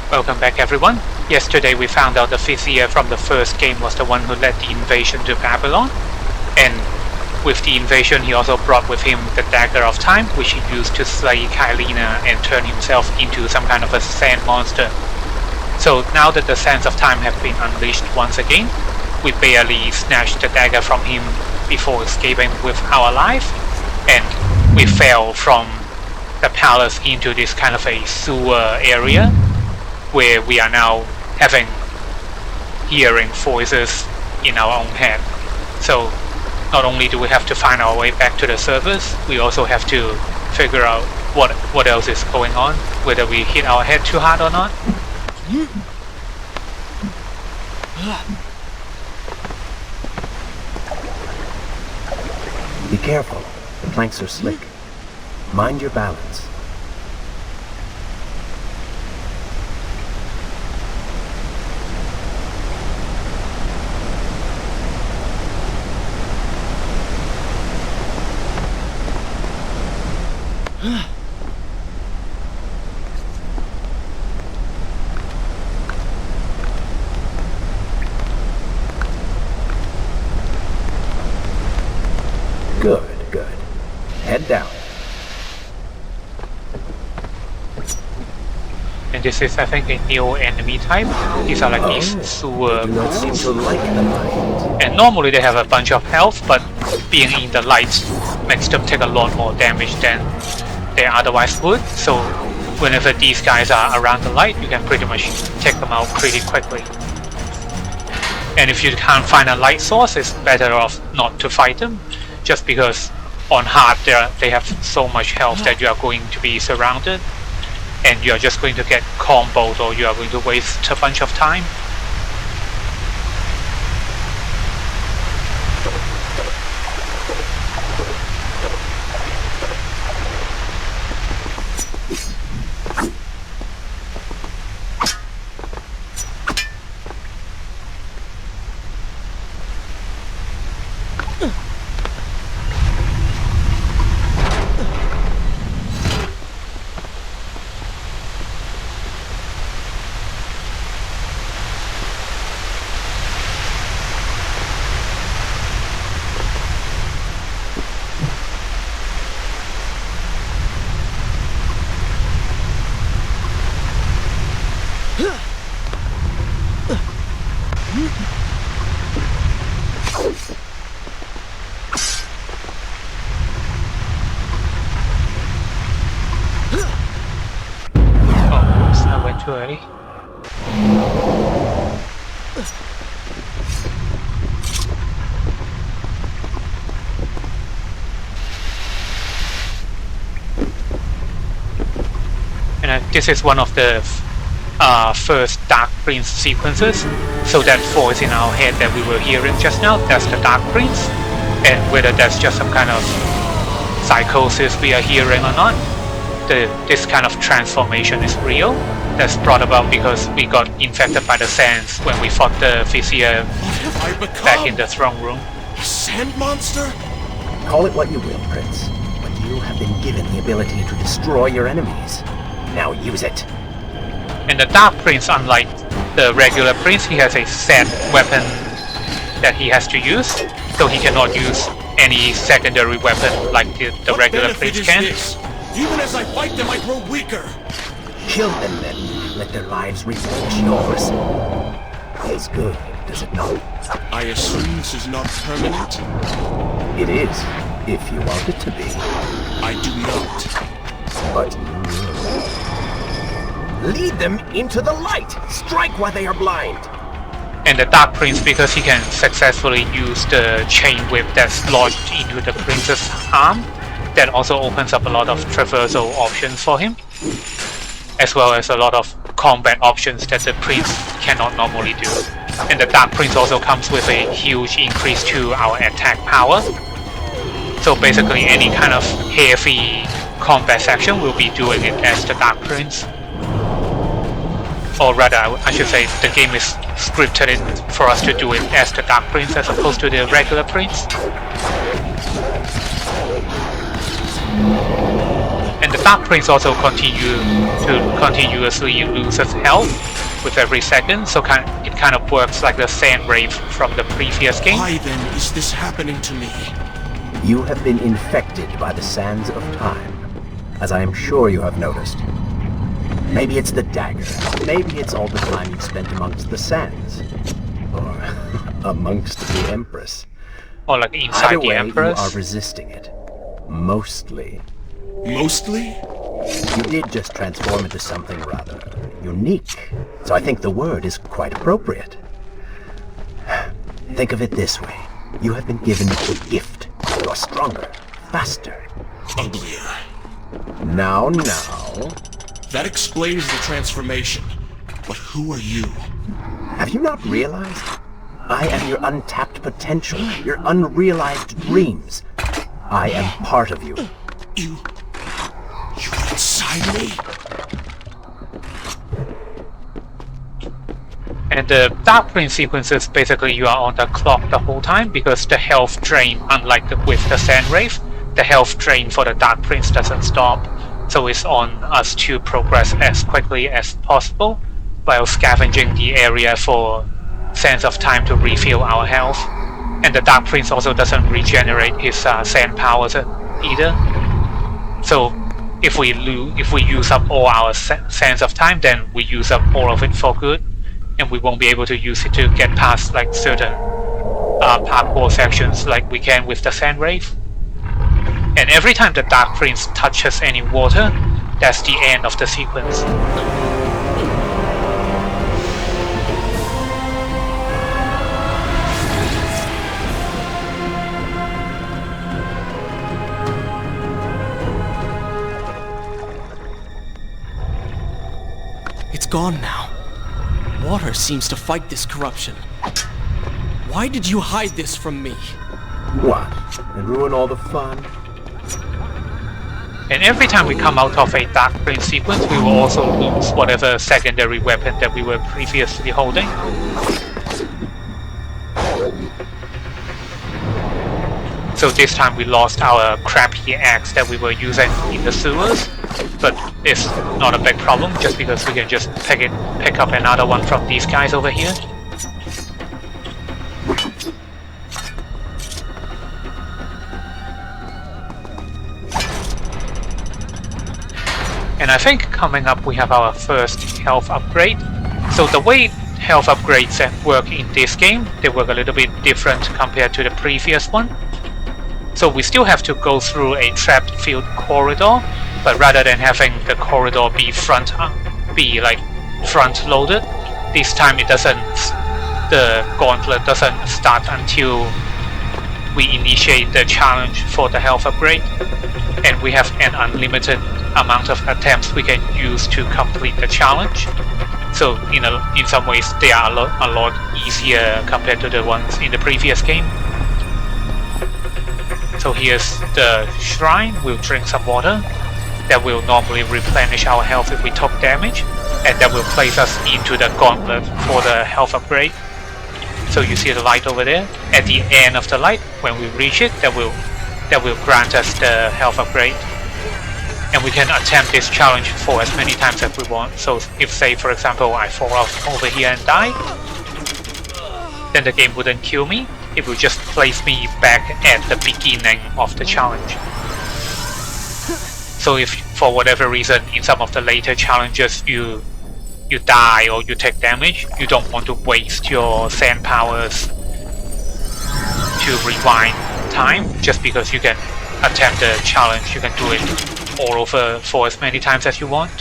Welcome back everyone. Yesterday we found out the Vizier from the first game was the one who led the invasion to Babylon, and with the invasion he also brought with him the Dagger of Time, which he used to slay Kylina and turn himself into some kind of a sand monster. So now that the sands of time have been unleashed once again, we barely snatched the dagger from him before escaping with our life, and we fell from the palace into this kind of a sewer area where we are now having hearing voices in our own head. So not only do we have to find our way back to the surface, we also have to figure out what else is going on, whether we hit our head too hard or not. Be careful, the planks are slick. Mind your balance. Good. Head down. And this is, I think, a new enemy type. These are like these sewer Do not seem to like the light. and normally they have a bunch of health, but being in the light makes them take a lot more damage than they otherwise would. So whenever these guys are around the light, you can pretty much take them out pretty quickly. And if you can't find a light source, it's better off not to fight them, just because on hard they have so much health that you are going to be surrounded and you are just going to get comboed, or you are going to waste a bunch of time. Oh, oops, I went too early. And this is one of the first Dark Prince sequences, so that voice in our head that we were hearing just now, that's the Dark Prince, and whether that's just some kind of psychosis we are hearing or not, this kind of transformation is real. That's brought about because we got infected by the sands when we fought the Vizier back in the throne room. A sand monster? Call it what you will, Prince, but you have been given the ability to destroy your enemies. Now use it. And the Dark Prince, unlike the regular Prince, he has a set weapon that he has to use, so he cannot use any secondary weapon like the regular Prince can. This? Even as I fight them, I grow weaker. Kill them then. Let their lives replenish yours. Feels good, does it not? I assume this is not permanent? It is, if you want it to be. I do not. But lead them into the light! Strike while they are blind! And the Dark Prince, because he can successfully use the chain whip that's lodged into the Prince's arm, that also opens up a lot of traversal options for him, as well as a lot of combat options that the Prince cannot normally do. And the Dark Prince also comes with a huge increase to our attack power. So basically any kind of heavy combat section will be doing it as the Dark Prince. Or rather, I should say, the game is scripted in for us to do it as the Dark Prince as opposed to the regular Prince. And the Dark Prince also continuously loses health with every second, so it kind of works like the sand wave from the previous game. Why then is this happening to me? You have been infected by the sands of time, as I am sure you have noticed. Maybe it's the dagger. Maybe it's all the time you've spent amongst the sands. Or amongst the Empress. Or like inside Either the way, Empress. You are resisting it. Mostly. Mostly? You did just transform into something rather unique, so I think the word is quite appropriate. Think of it this way. You have been given a gift. You are stronger, faster. Uglier. Now. That explains the transformation. But who are you? Have you not realized? I am your untapped potential, your unrealized dreams. I am part of you. You're inside me? And the Dark Prince sequences, basically you are on the clock the whole time, because the health drain, unlike with the Sand Wraith, the health drain for the Dark Prince doesn't stop. So it's on us to progress as quickly as possible, while scavenging the area for sands of time to refill our health. And the Dark Prince also doesn't regenerate his sand powers either. So if we use up all our sands of time, then we use up all of it for good, and we won't be able to use it to get past like certain parkour sections like we can with the Sand Wraith. And every time the Dark Prince touches any water, that's the end of the sequence. It's gone now. Water seems to fight this corruption. Why did you hide this from me? What? And ruin all the fun? And every time we come out of a Dark Prince sequence, we will also lose whatever secondary weapon that we were previously holding. So this time we lost our crappy axe that we were using in the sewers, but it's not a big problem just because we can just pick up another one from these guys over here. And I think coming up we have our first health upgrade. So the way health upgrades work in this game, they work a little bit different compared to the previous one. So we still have to go through a trapped field corridor, but rather than having the corridor be front loaded, this time the gauntlet doesn't start until we initiate the challenge for the health upgrade, and we have an unlimited amount of attempts we can use to complete the challenge. So in some ways they are a lot easier compared to the ones in the previous game. So here's the shrine. We'll drink some water. That will normally replenish our health if we took damage, and that will place us into the gauntlet for the health upgrade. So you see the light over there? At the end of the light, when we reach it, that will grant us the health upgrade. And we can attempt this challenge for as many times as we want. So if, say for example, I fall off over here and die, then the game wouldn't kill me. It will just place me back at the beginning of the challenge. So if for whatever reason in some of the later challenges you die or you take damage, you don't want to waste your sand powers to rewind time. Just because you can attempt the challenge, you can do it all over for as many times as you want.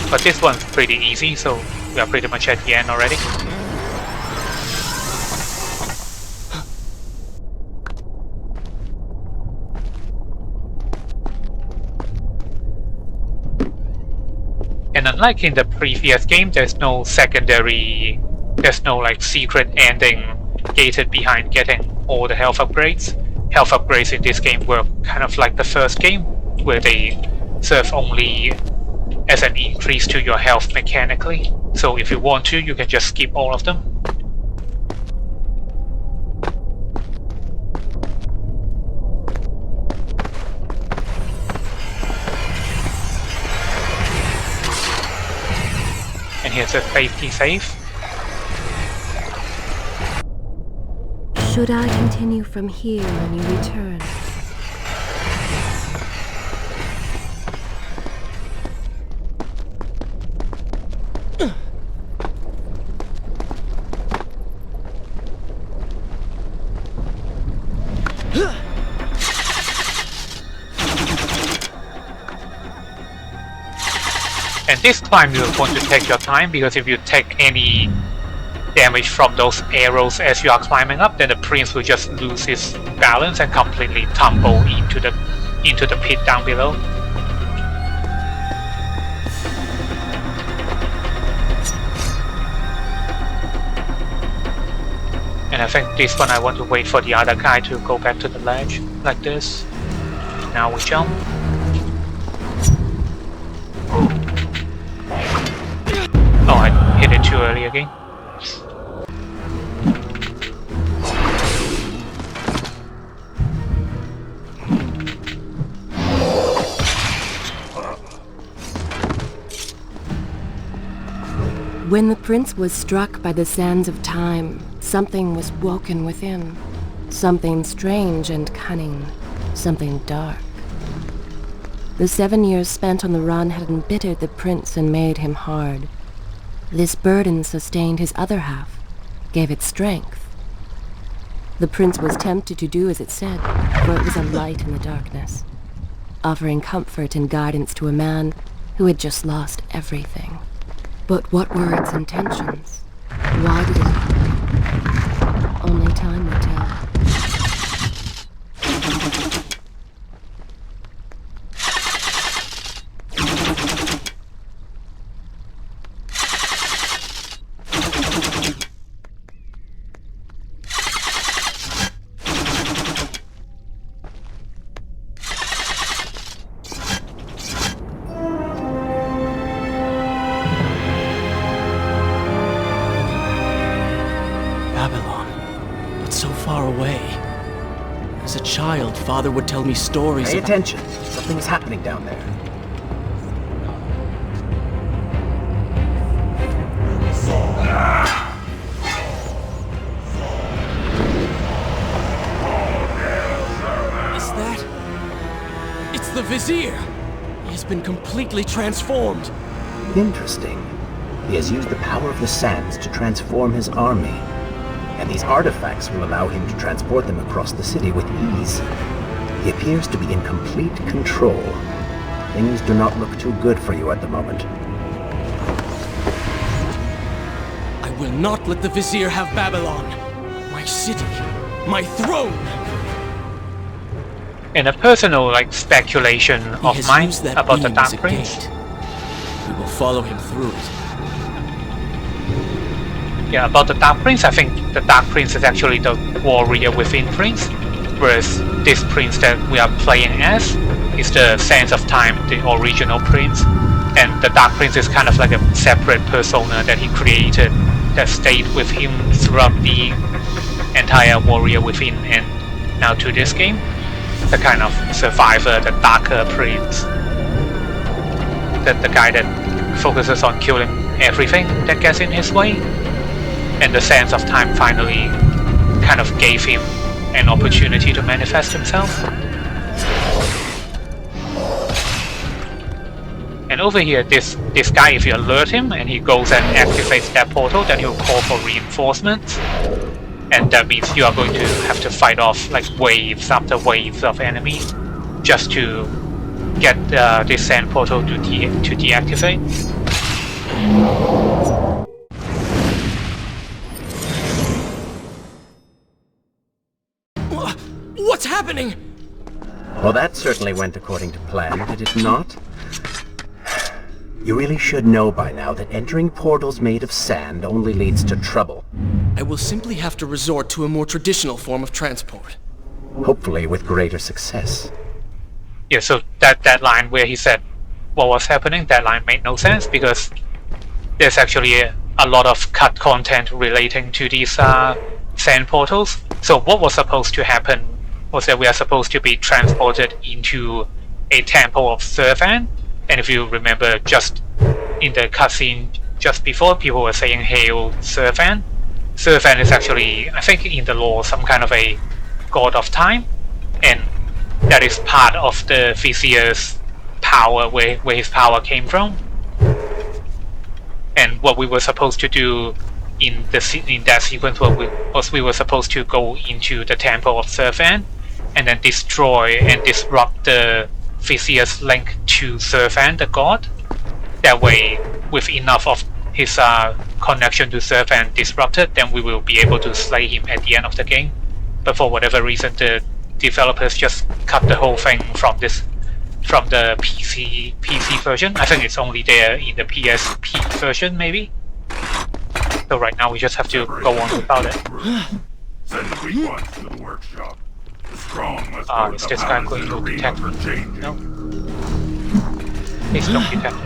But this one's pretty easy, so we are pretty much at the end already. And unlike in the previous game, there's no like secret ending gated behind getting all the health upgrades. Health upgrades in this game work kind of like the first game, where they serve only as an increase to your health mechanically. So if you want to, you can just skip all of them. And here's a safety safe. Should I continue from here when you return? And this time you want to take your time, because if you take any damage from those arrows as you are climbing up, then the prince will just lose his balance and completely tumble into the pit down below. And I think this one I want to wait for the other guy to go back to the ledge, like this. Now we jump. Oh, I hit it too early again. When the prince was struck by the sands of time, something was woken within. Something strange and cunning. Something dark. The 7 years spent on the run had embittered the prince and made him hard. This burden sustained his other half, gave it strength. The prince was tempted to do as it said, for it was a light in the darkness, offering comfort and guidance to a man who had just lost everything. But what were its intentions? Why did it happen? Only time will tell. As a child, Father would tell me stories Pay about... attention. Something's happening down there. Is that... It's the Vizier! He has been completely transformed. Interesting. He has used the power of the sands to transform his army. And these artifacts will allow him to transport them across the city with ease. He appears to be in complete control. Things do not look too good for you at the moment. I will not let the Vizier have Babylon. My city. My throne. And a personal speculation of mine about the Dark Gate. Prince. We will follow him through it. Yeah, about the Dark Prince, I think the Dark Prince is actually the warrior within Prince, whereas this Prince that we are playing as is the Sands of Time, the original Prince, and the Dark Prince is kind of like a separate persona that he created that stayed with him throughout the entire warrior within, and now to this game, the kind of survivor, the darker Prince, the guy that focuses on killing everything that gets in his way. And the Sands of Time finally kind of gave him an opportunity to manifest himself. And over here, this guy, if you alert him and he goes and activates that portal, then he'll call for reinforcements. And that means you are going to have to fight off waves after waves of enemies just to get this sand portal to deactivate. What's happening? Well, that certainly went according to plan, did it not? You really should know by now that entering portals made of sand only leads to trouble. I will simply have to resort to a more traditional form of transport. Hopefully with greater success. Yeah, so that line where he said what was happening, that line made no sense because there's actually a lot of cut content relating to these sand portals. So what was supposed to happen was that we are supposed to be transported into a temple of Servan, and if you remember, just in the cutscene just before, people were saying Hail Servan. Servan is actually, I think in the lore, some kind of a god of time, and that is part of the Vizier's power, where his power came from. And what we were supposed to do in that sequence was we were supposed to go into the temple of Servan and then destroy and disrupt the Vizier's link to Servan, the god. That way, with enough of his connection to Servan disrupted, then we will be able to slay him at the end of the game. But for whatever reason, the developers just cut the whole thing from the PC version. I think it's only there in the PSP version, maybe. So right now we just have to go on without it. Send the weak ones to the workshop. The strong must Is this guy going to detect me? No. Please don't detect me.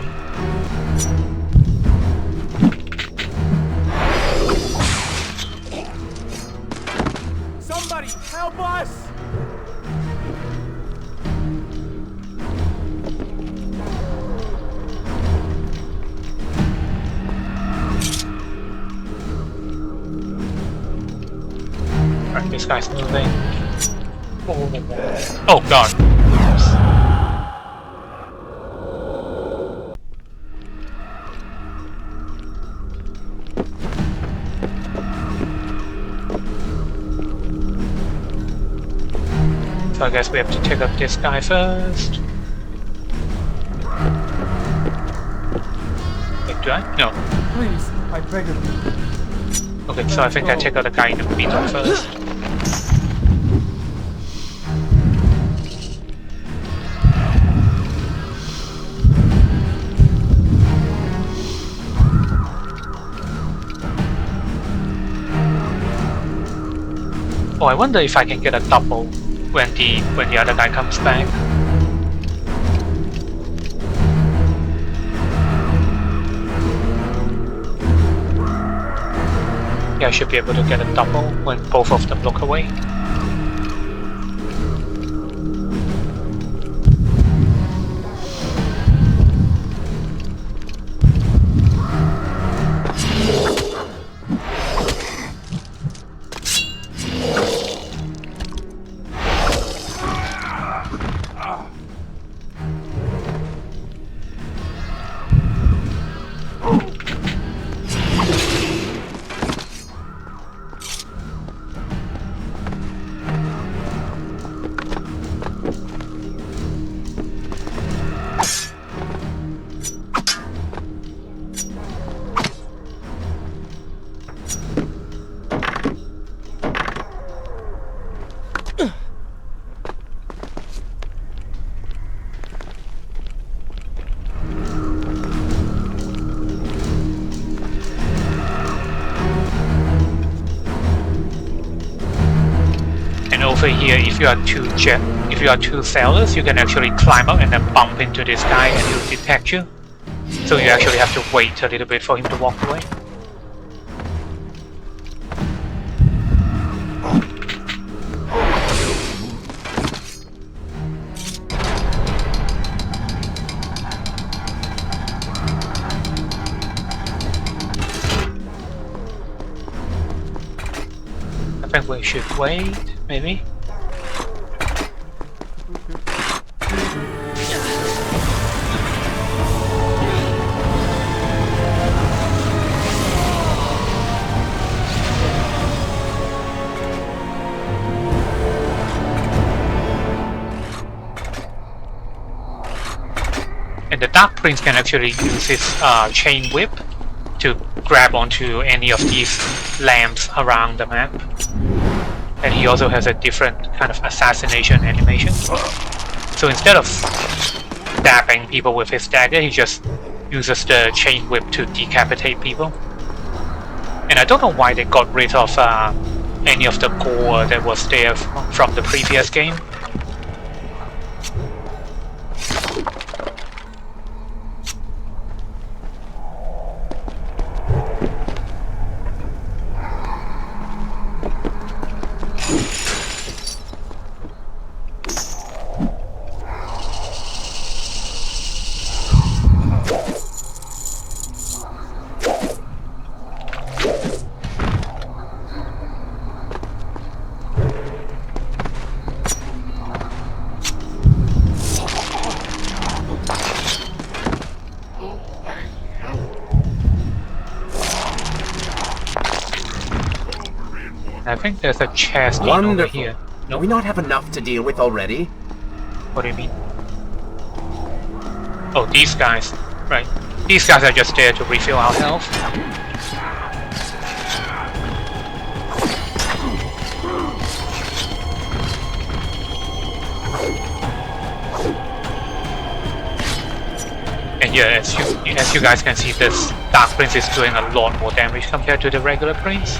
Somebody help us! Right, this guy's moving. Oh god. So I guess we have to take up this guy first. Wait, do I? No. Please, I beg of you. Okay, so I think I take out the guy in the middle first. Oh, I wonder if I can get a double when the other guy comes back. Yeah, I should be able to get a double when both of them look away. Over here, if you are two sailors, you can actually climb up and then bump into this guy and he'll detect you. So you actually have to wait a little bit for him to walk away. I think we should wait, maybe. And the Dark Prince can actually use his chain whip to grab onto any of these lamps around the map. And he also has a different kind of assassination animation. So instead of stabbing people with his dagger, he just uses the chain whip to decapitate people. And I don't know why they got rid of any of the gore that was there from the previous game. I think there's a chest over Wonderful. here. Do we not have enough to deal with already? What do you mean? Oh, these guys. Right. These guys are just there to refill our health. And yeah, as you guys can see, this Dark Prince is doing a lot more damage compared to the regular Prince.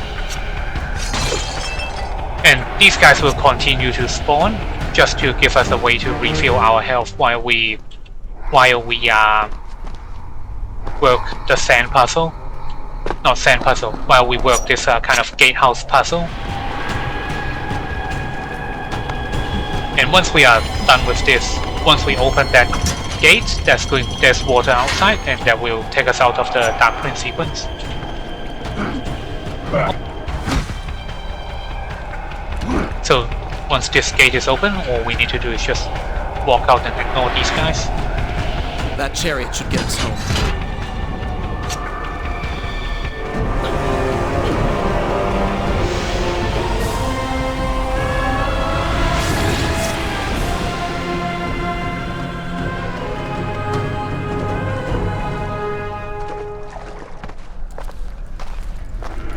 And these guys will continue to spawn just to give us a way to refill our health while we work the sand puzzle. Not sand puzzle, while we work this kind of gatehouse puzzle. And once we are done with this, once we open that gate, there's water outside, and that will take us out of the Dark Prince sequence. So once this gate is open, all we need to do is just walk out and ignore these guys. That chariot should get us home.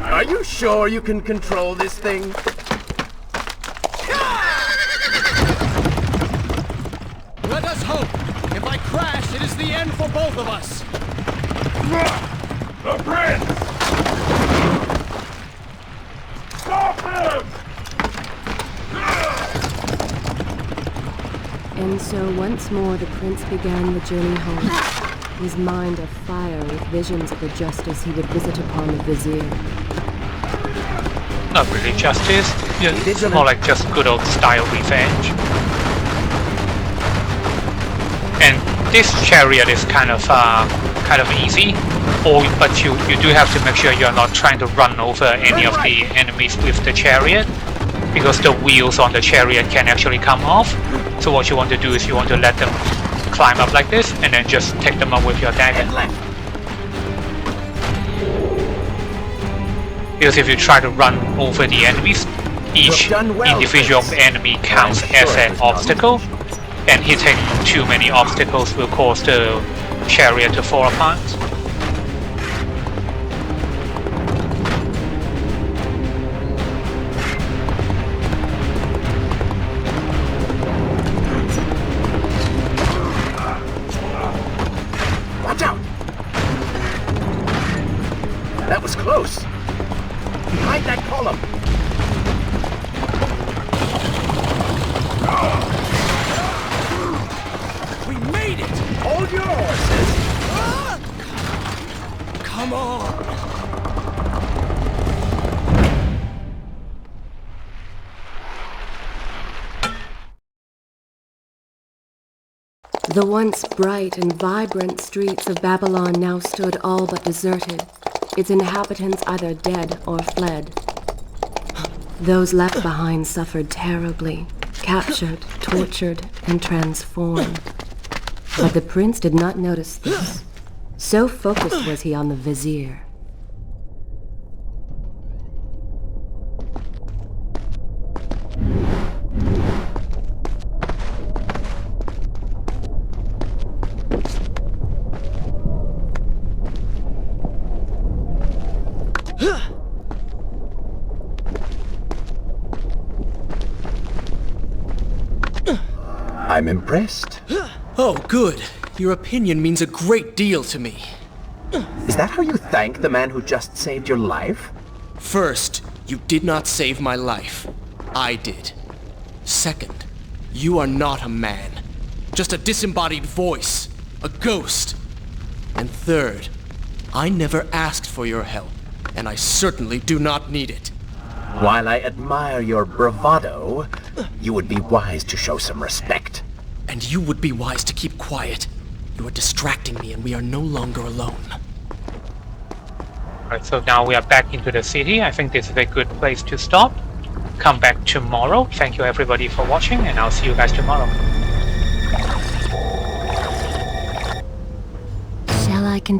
Are you sure you can control this thing? Let us hope. If I crash, it is the end for both of us. The prince! Stop him! And so once more the prince began the journey home, his mind afire with visions of the justice he would visit upon the vizier. Not really justice, it's more like just good old style revenge. And this chariot is kind of easy, but you do have to make sure you're not trying to run over any of the enemies with the chariot, because the wheels on the chariot can actually come off. So what you want to do is you want to let them climb up like this, and then just take them up with your dagger. Because if you try to run over the enemies, each individual enemy counts as an obstacle, and hitting too many obstacles will cause the chariot to fall apart. Watch out! That was close. Behind that column. We made it! Hold your horses. Come on! The once bright and vibrant streets of Babylon now stood all but deserted, its inhabitants either dead or fled. Those left behind suffered terribly, captured, tortured, and transformed. But the prince did not notice this. So focused was he on the vizier. I'm impressed. Oh, good. Your opinion means a great deal to me. Is that how you thank the man who just saved your life? First, you did not save my life. I did. Second, you are not a man. Just a disembodied voice. A ghost. And third, I never asked for your help, and I certainly do not need it. While I admire your bravado, you would be wise to show some respect. And you would be wise to keep quiet. You are distracting me and we are no longer alone. Alright, so now we are back into the city. I think this is a good place to stop. Come back tomorrow. Thank you everybody for watching, and I'll see you guys tomorrow. Shall I continue?